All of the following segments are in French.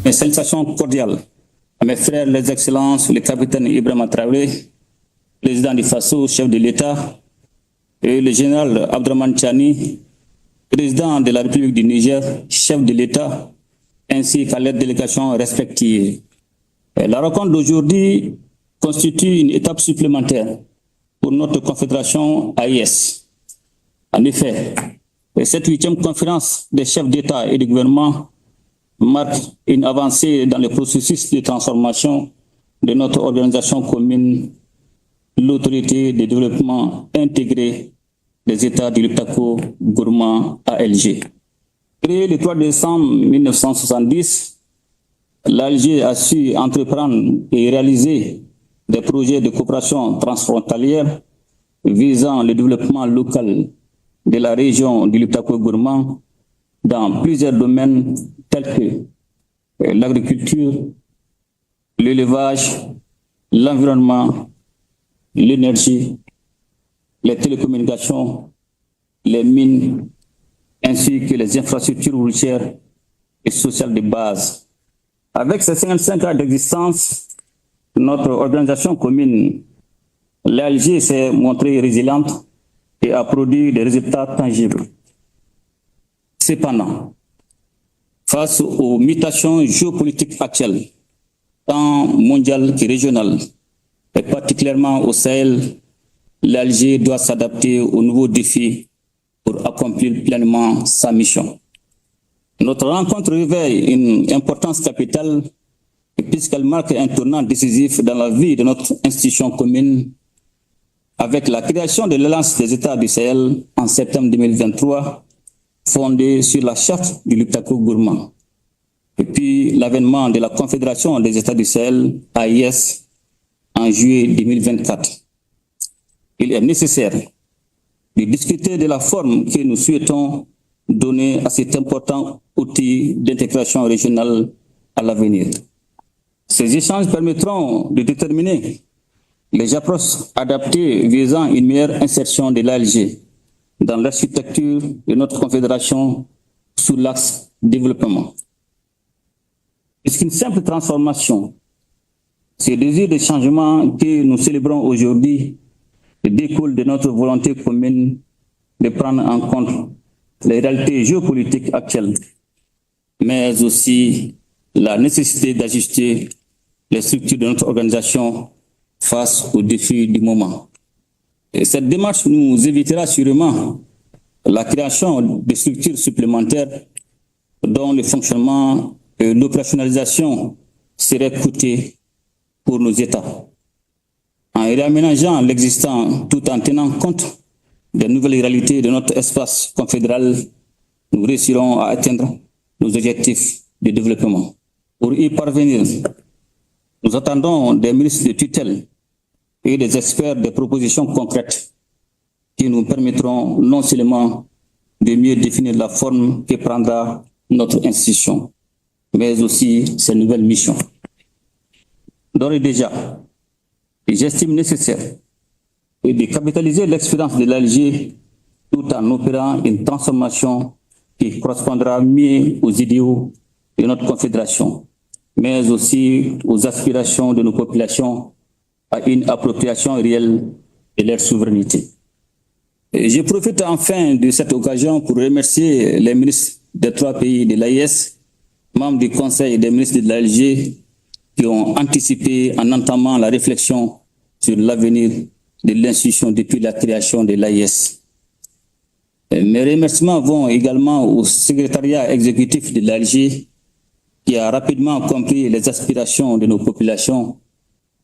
Mes salutations cordiales à mes frères, les excellences, le capitaine Ibrahima Traoré, président du FASO, chef de l'État, et le général Abdraman Tchani, président de la République du Niger, chef de l'État, ainsi qu'à leurs délégations respectives. La rencontre d'aujourd'hui constitue une étape supplémentaire pour notre confédération AIS. En effet, cette 8e conférence des chefs d'État et de gouvernement marque une avancée dans le processus de transformation de notre organisation commune, l'autorité de développement intégré des États du Liptako-Gourma ALG. Créée le 3 décembre 1970, l'ALG a su entreprendre et réaliser des projets de coopération transfrontalière visant le développement local de la région du Liptako-Gourma dans plusieurs domaines tels que l'agriculture, l'élevage, l'environnement, l'énergie, les télécommunications, les mines, ainsi que les infrastructures routières et sociales de base. Avec ses 55 ans d'existence, notre organisation commune, l'ALG, s'est montrée résiliente et a produit des résultats tangibles. Cependant, face aux mutations géopolitiques actuelles, tant mondiales que régionales, et particulièrement au Sahel, l'ALG doit s'adapter aux nouveaux défis pour accomplir pleinement sa mission. Notre rencontre réveille une importance capitale puisqu'elle marque un tournant décisif dans la vie de notre institution commune avec la création de l'Alliance des États du Sahel en septembre 2023, fondée sur la charte du Liptako-Gourma, et puis l'avènement de la Confédération des États du Sahel, AIS, en juillet 2024. Il est nécessaire de discuter de la forme que nous souhaitons donner à cet important outil d'intégration régionale à l'avenir. Ces échanges permettront de déterminer les approches adaptées visant une meilleure insertion de l'ALG dans l'architecture de notre confédération sous l'axe développement. Puisqu'une simple transformation, ce désir de changement que nous célébrons aujourd'hui découle de notre volonté commune de prendre en compte les réalités géopolitiques actuelles, mais aussi la nécessité d'ajuster les structures de notre organisation face aux défis du moment. Et cette démarche nous évitera sûrement la création de structures supplémentaires dont le fonctionnement et l'opérationnalisation seraient coûteux pour nos États. En réaménageant l'existant tout en tenant compte des nouvelles réalités de notre espace confédéral, nous réussirons à atteindre nos objectifs de développement. Pour y parvenir, nous attendons des ministres de tutelle et des experts des propositions concrètes qui nous permettront non seulement de mieux définir la forme que prendra notre institution, mais aussi ses nouvelles missions. D'ores et déjà, j'estime nécessaire de capitaliser l'expérience de l'ALG tout en opérant une transformation qui correspondra mieux aux idéaux de notre confédération, mais aussi aux aspirations de nos populations à une appropriation réelle de leur souveraineté. Et je profite enfin de cette occasion pour remercier les ministres des 3 pays de l'AIS, membres du Conseil des ministres de l'ALG, qui ont anticipé en entamant la réflexion sur l'avenir de l'institution depuis la création de l'AIS. Mes remerciements vont également au secrétariat exécutif de l'ALG, qui a rapidement compris les aspirations de nos populations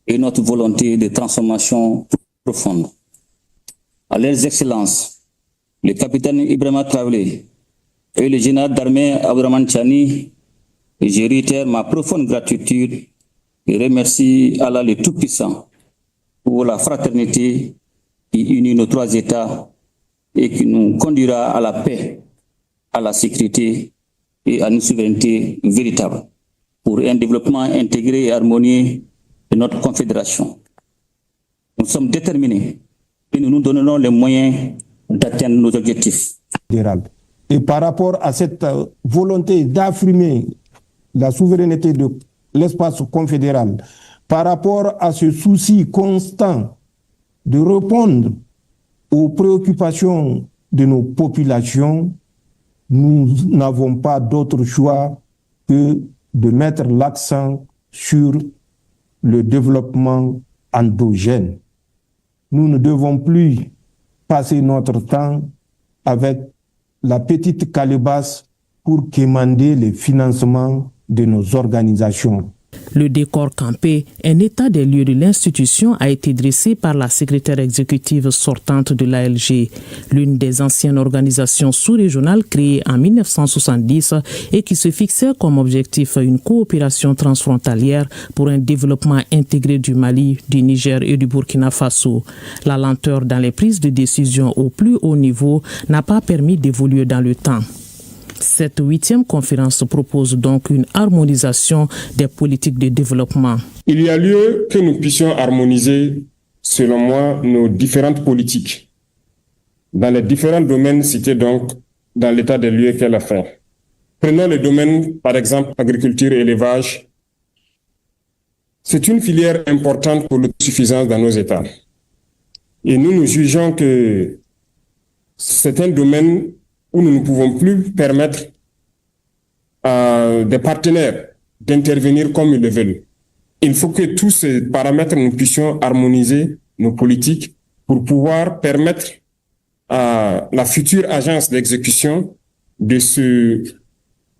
et notre volonté de transformation profonde. À leurs excellences, le capitaine Ibrahima Traoré et le général d'armée Abdraman Tchani, je réitère ma profonde gratitude et remercie Allah le Tout-Puissant pour la fraternité qui unit nos 3 États et qui nous conduira à la paix, à la sécurité et à une souveraineté véritable pour un développement intégré et harmonieux de notre confédération. Nous sommes déterminés et nous nous donnerons les moyens d'atteindre nos objectifs. Et par rapport à cette volonté d'affirmer la souveraineté de l'espace confédéral, par rapport à ce souci constant de répondre aux préoccupations de nos populations, nous n'avons pas d'autre choix que de mettre l'accent sur le développement endogène. Nous ne devons plus passer notre temps avec la petite calebasse pour quémander les financements de nos organisations. Le décor campé, un état des lieux de l'institution, a été dressé par la secrétaire exécutive sortante de l'ALG, l'une des anciennes organisations sous-régionales créées en 1970 et qui se fixait comme objectif une coopération transfrontalière pour un développement intégré du Mali, du Niger et du Burkina Faso. La lenteur dans les prises de décision au plus haut niveau n'a pas permis d'évoluer dans le temps. Cette 8e conférence propose donc une harmonisation des politiques de développement. Il y a lieu que nous puissions harmoniser, selon moi, nos différentes politiques dans les différents domaines cités donc dans l'état des lieux qu'elle a fait. Prenons le domaine, par exemple, agriculture et élevage. C'est une filière importante pour l'autosuffisance dans nos États. Et nous jugeons que c'est un domaine où nous ne pouvons plus permettre à des partenaires d'intervenir comme ils le veulent. Il faut que tous ces paramètres, nous puissions harmoniser nos politiques pour pouvoir permettre à la future agence d'exécution de se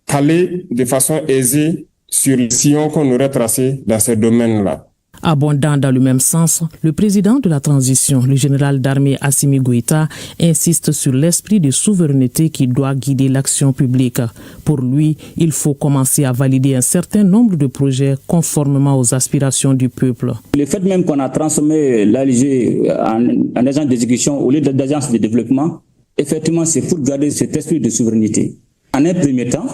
caler de façon aisée sur les sillons qu'on aurait tracés dans ces domaines-là. Abondant dans le même sens, le président de la transition, le général d'armée Assimi Goïta, insiste sur l'esprit de souveraineté qui doit guider l'action publique. Pour lui, il faut commencer à valider un certain nombre de projets conformément aux aspirations du peuple. Le fait même qu'on a transformé l'ALG en agence d'exécution au lieu d'agence de développement, effectivement, c'est pour garder cet esprit de souveraineté. En un premier temps,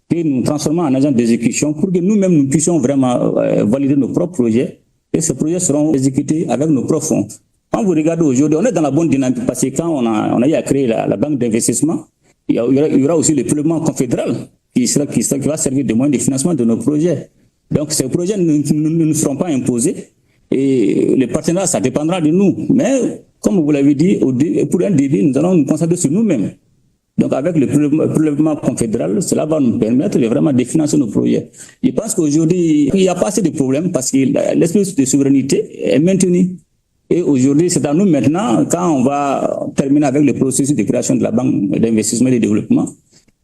que nous transformons en agence d'exécution pour que nous-mêmes nous puissions vraiment valider nos propres projets. Et ces projets seront exécutés avec nos propres fonds. Quand vous regardez aujourd'hui, on est dans la bonne dynamique parce que quand on a eu à créer la banque d'investissement, il y aura aussi le prélèvement confédéral qui va servir de moyen de financement de nos projets. Donc ces projets ne seront pas imposés et les partenaires, ça dépendra de nous. Mais comme vous l'avez dit, pour un début, nous allons nous concentrer sur nous-mêmes. Donc avec le prélèvement confédéral, cela va nous permettre de vraiment de financer nos projets. Je pense qu'aujourd'hui, il n'y a pas assez de problèmes parce que l'esprit de souveraineté est maintenu. Et aujourd'hui, c'est à nous maintenant, quand on va terminer avec le processus de création de la banque d'investissement et de développement,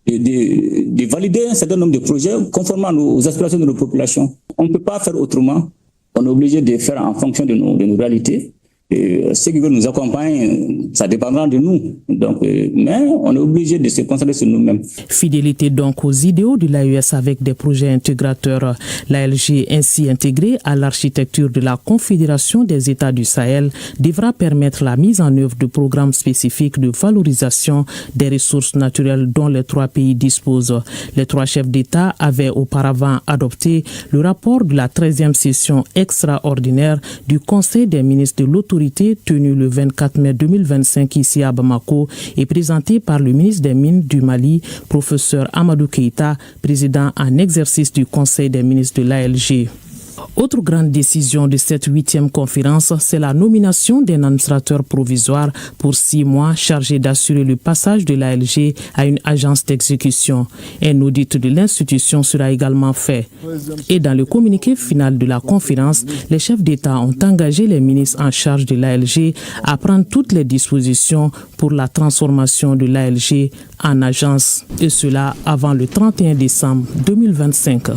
de valider un certain nombre de projets conformément aux aspirations de nos populations. On ne peut pas faire autrement. On est obligé de faire en fonction de nos réalités. Et ceux qui veulent nous accompagner, ça dépendra de nous. Donc, mais on est obligé de se concentrer sur nous-mêmes. Fidélité donc aux idéaux de l'AES avec des projets intégrateurs. L'ALG ainsi intégrée à l'architecture de la Confédération des États du Sahel devra permettre la mise en œuvre de programmes spécifiques de valorisation des ressources naturelles dont les 3 pays disposent. Les 3 chefs d'État avaient auparavant adopté le rapport de la 13e session extraordinaire du Conseil des ministres de l'Autorité tenu le 24 mai 2025 ici à Bamako et présenté par le ministre des Mines du Mali, professeur Amadou Keïta, président en exercice du Conseil des ministres de l'ALG. Autre grande décision de cette 8e conférence, c'est la nomination d'un administrateur provisoire pour 6 mois chargé d'assurer le passage de l'ALG à une agence d'exécution. Un audit de l'institution sera également fait. Et dans le communiqué final de la conférence, les chefs d'État ont engagé les ministres en charge de l'ALG à prendre toutes les dispositions pour la transformation de l'ALG en agence, et cela avant le 31 décembre 2025.